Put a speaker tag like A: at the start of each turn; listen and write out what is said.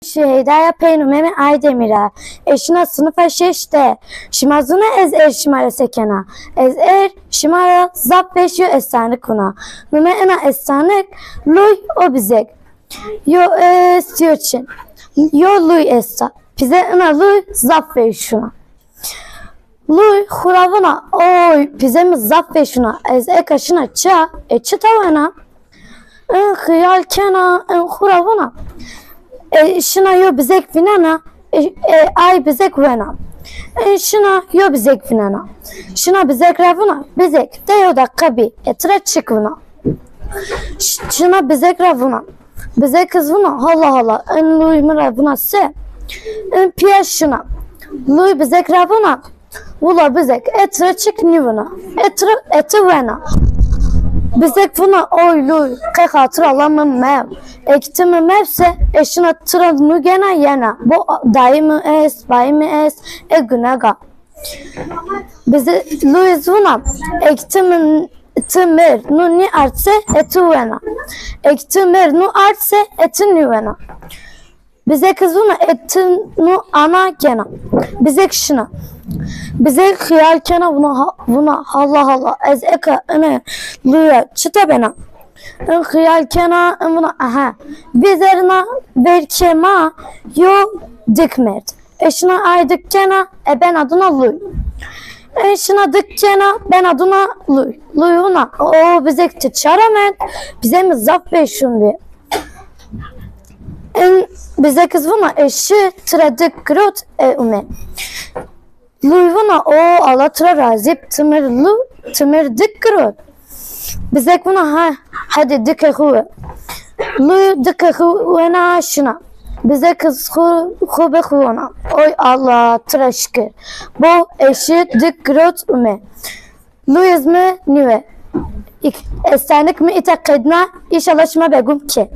A: Şeydaya peynumemi Aydemir'e. Eşine sınıfa şeşte. Şimazuna ez şimara sekena. Ez şimara zap peşiyor esani kuna. Nume ena esani luy o bizek. Yo stiyoçin. Yo luy esta. Bize ena luy zap peşuna. Luy huravına. Oy bize zap peşuna. Ez kaşına ça. Çıtavana. En hıyal kena. En huravına. Şuna yo bizek vinana, ay bizek vena. Şuna yo bizek vinana. Şuna bizek ravuna, bizek de yo da kabi, etre çıkvuna. Şuna bizek ravuna, bizek kızvuna, Allah Allah, en luy ravuna se. En piyaş şuna, luy bizek ravuna, vula bizek etre çık nivuna, etre vena. Bizek buna oyluy, kek hatır alamın mev. Ektimi mevse eşine tıra nugena yena. Bu dayı mı es, bayi mi es, günega. Bize Luiz buna ektimin timir nu ni artse etu vena. Ektimir nu artse etin nüvena. Bize kız buna etin nu ana gena. Bize kişina. Bize hıyal kena buna Allah Allah ez eka ene luya çıta bena. En hıyal kena buna aha. Bizerina verkema yo dikmet. Eşine aydık kena ben adına luy. Eşine dik kena ben adına luy. Luyuna o bize çaramet bize mi zaf beşun bir. En bize kız buna eşi tradik grot ume. Luyuna o Allah tıra razip tımır dik grot. Bize buna hadi dik huve. Luy dik huve şuna. Bize kız hube huvena. Oy Allah tıra şükür. Bu eşi dik grot ume. Luy izmi nive. Estanik mi itakidna inşallah şuma begum ki.